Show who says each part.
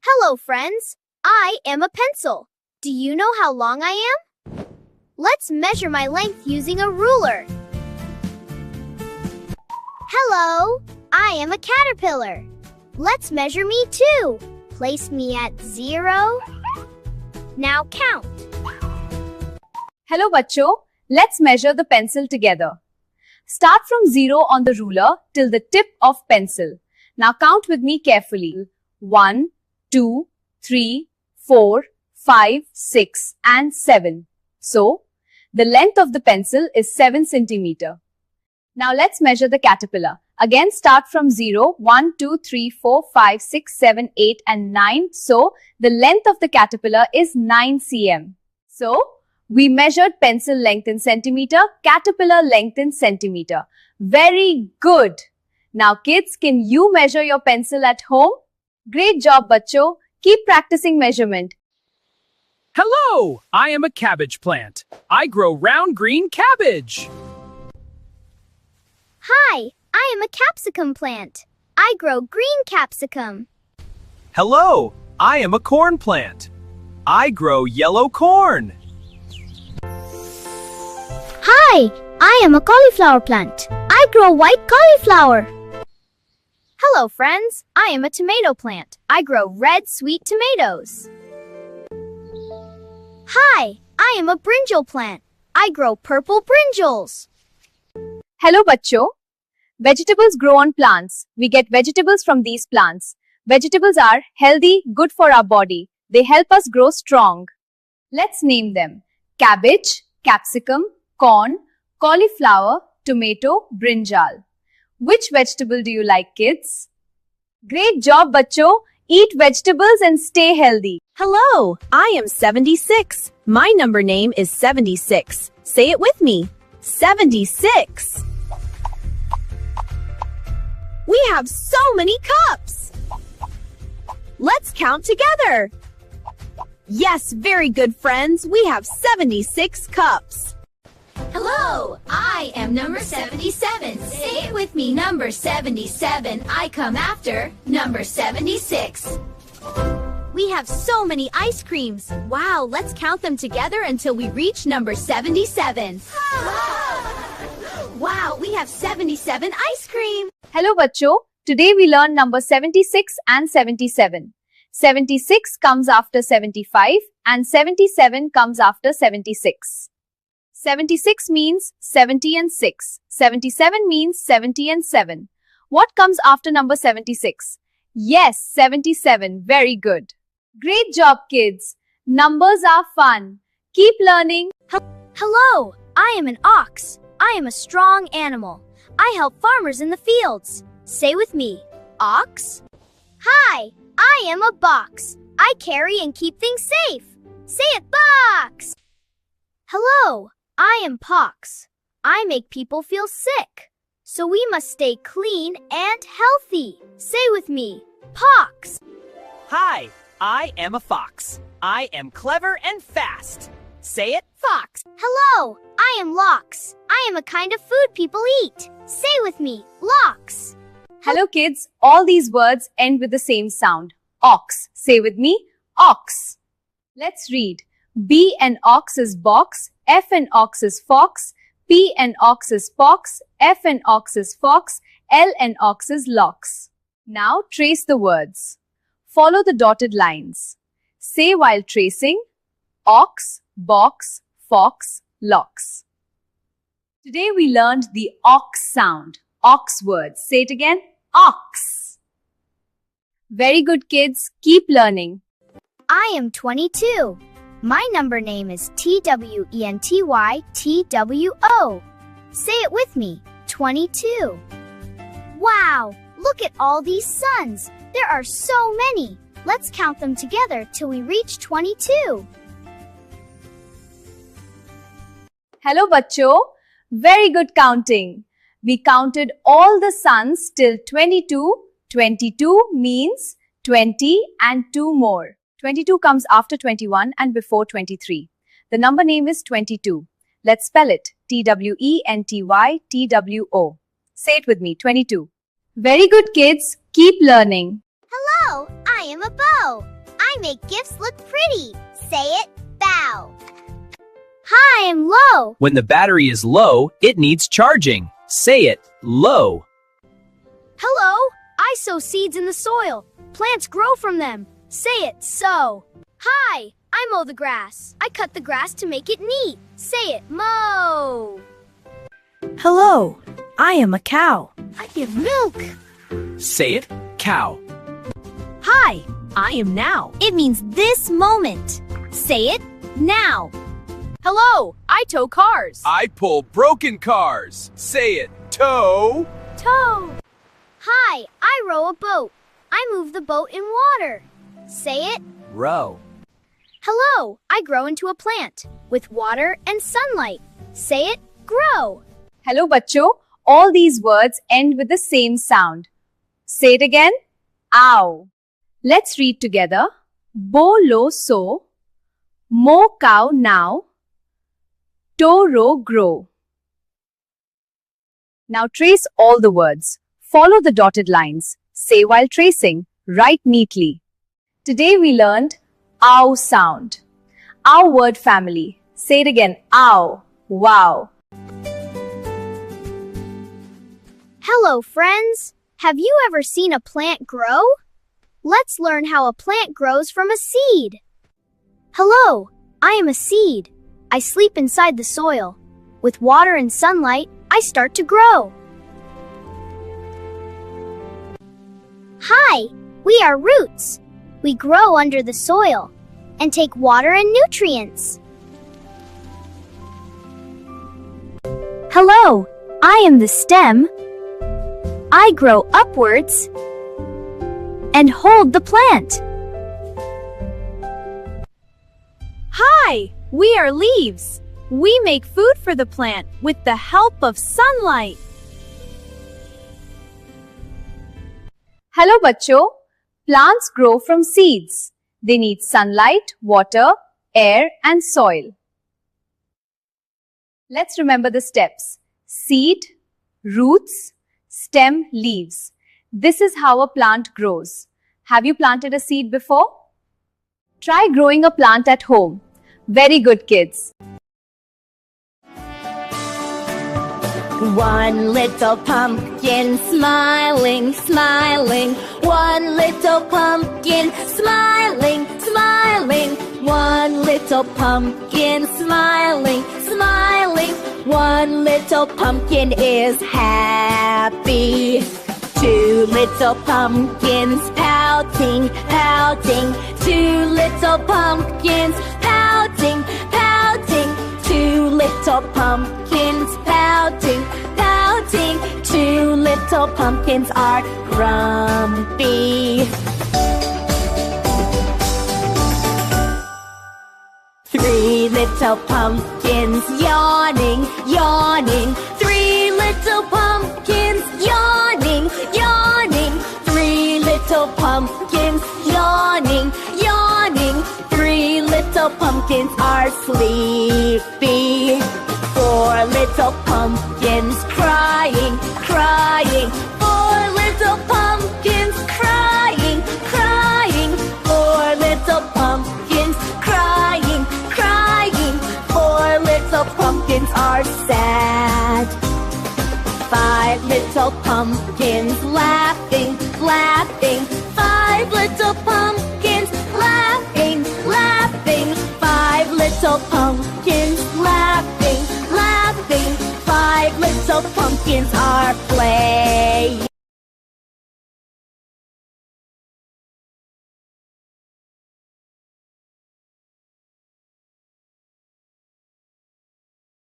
Speaker 1: Hello, friends. I am a pencil. Do you know how long I am? Let's measure my length using a ruler. Hello, I am a caterpillar. Let's measure me too. Place me at 0. Now count.
Speaker 2: Hello, bachcho. Let's measure the pencil together. Start from 0 on the ruler till the tip of pencil. Now count with me carefully. 1, 2, 3, 4, 5, 6 and 7. So, the length of the pencil is 7 centimeter. Now let's measure the caterpillar. Again start from 0, 1, 2, 3, 4, 5, 6, 7, 8 and 9. So, the length of the caterpillar is 9 cm. So, we measured pencil length in centimeter, caterpillar length in centimeter. Very good. Now kids, can you measure your pencil at home? Great job, bachcho. Keep practicing measurement.
Speaker 3: Hello, I am a cabbage plant. I grow round green cabbage.
Speaker 1: Hi, I am a capsicum plant. I grow green capsicum.
Speaker 3: Hello, I am a corn plant. I grow yellow corn.
Speaker 1: Hi, I am a cauliflower plant. I grow white cauliflower. Hello, friends. I am a tomato plant. I grow red sweet tomatoes. Hi, I am a brinjal plant. I grow purple brinjals.
Speaker 2: Hello, bachcho. Vegetables grow on plants. We get vegetables from these plants. Vegetables are healthy, good for our body. They help us grow strong. Let's name them. Cabbage, capsicum, corn, cauliflower, tomato, brinjal. Which vegetable do you like, kids? Great job, bachcho. Eat vegetables and stay healthy.
Speaker 4: Hello, I am 76. My number name is 76. Say it with me. 76. We have so many cups. Let's count together. Yes, very good friends. We have 76 cups.
Speaker 5: Hello, I am number 77. Say it with me, number 77. I come after number 76.
Speaker 1: We have so many ice creams.
Speaker 5: Wow, let's count them together until we reach number 77. Wow, we have 77 ice cream.
Speaker 2: Hello, bachcho. Today we learn number 76 and 77. 76 comes after 75 and 77 comes after 76. 76 means 70 and 6. 77 means 70 and 7. What comes after number 76? Yes, 77. Very good. Great job, kids. Numbers are fun. Keep learning.
Speaker 1: Hello, I am an ox. I am a strong animal. I help farmers in the fields. Say with me, ox. Hi, I am a box. I carry and keep things safe. Say it, box. Hello, I am pox. I make people feel sick. So we must stay clean and healthy. Say with me, pox.
Speaker 6: Hi, I am a fox. I am clever and fast. Say it, fox.
Speaker 1: Hello, I am lox. I am a kind of food people eat. Say with me, lox.
Speaker 2: Hello, kids. All these words end with the same sound. Ox. Say with me, ox. Let's read. B and ox is box. F and ox is fox. P and ox is pox. F and ox is fox. L and ox is locks. Now trace the words. Follow the dotted lines. Say while tracing, ox, box, fox, locks. Today we learned the ox sound. Ox words. Say it again. Ox. Very good, kids. Keep learning.
Speaker 1: I am 22. My number name is TWENTYTWO. Say it with me, 22. Wow, look at all these suns. There are so many. Let's count them together till we reach 22.
Speaker 2: Hello, bachcho. Very good counting. We counted all the suns till 22. 22 means 20 and 2 more. 22 comes after 21 and before 23. The number name is 22. Let's spell it. TWENTYTWO. Say it with me. 22. Very good, kids. Keep learning.
Speaker 1: Hello, I am a bow. I make gifts look pretty. Say it, bow. Hi, I'm low.
Speaker 3: When the battery is low, it needs charging. Say it, low.
Speaker 1: Hello, I sow seeds in the soil. Plants grow from them. Say it, sow. Hi, I mow the grass. I cut the grass to make it neat. Say it, mow.
Speaker 4: Hello, I am a cow.
Speaker 1: I give milk.
Speaker 3: Say it, cow.
Speaker 4: Hi, I am now.
Speaker 1: It means this moment. Say it, now.
Speaker 2: Hello, I tow cars.
Speaker 3: I pull broken cars. Say it, tow.
Speaker 1: Tow. Hi, I row a boat. I move the boat in water. Say it,
Speaker 6: Row.
Speaker 1: hello, I grow into a plant with water and sunlight. Say it, grow.
Speaker 2: Hello, bachcho. All these words end with the same sound. Say it again. Ow. Let's read together. Bo lo so. Mo cow now. To row grow. Now trace all the words. Follow the dotted lines. Say while tracing. Write neatly. Today we learned ow sound. Ow word family. Say it again. Ow. Wow.
Speaker 1: Hello, friends. Have you ever seen a plant grow? Let's learn how a plant grows from a seed. Hello, I am a seed. I sleep inside the soil. With water and sunlight, I start to grow. Hi, we are roots. We grow under the soil and take water and nutrients. Hello, I am the stem. I grow upwards and hold the plant.
Speaker 4: Hi, we are leaves. We make food for the plant with the help of sunlight.
Speaker 2: Hello, bachcho. Plants grow from seeds. They need sunlight, water, air, and soil. Let's remember the steps. Seed, roots, stem, leaves. This is how a plant grows. Have you planted a seed before? Try growing a plant at home. Very good, kids.
Speaker 5: One little pumpkin smiling, smiling. One little pumpkin smiling, smiling. One little pumpkin smiling, smiling. One little pumpkin is happy. Two little pumpkins pouting, pouting. Two little pumpkins pouting, pouting. Two little pumpkins pouting, pouting. Two little pumpkins are grumpy. Three little pumpkins yawning, yawning. Three little pumpkins yawning, yawning. Three little pumpkins yawning, yawning. Three little pumpkins are sleepy. Four little pumpkins crying, crying. Four little pumpkins crying, crying. Four little pumpkins crying, crying. Four little pumpkins are sad. Five little pumpkins laughing, laughing. Five little pumpkins laughing, laughing. Five little pumpkins laughing, laughing. Five little pumpkins are playing.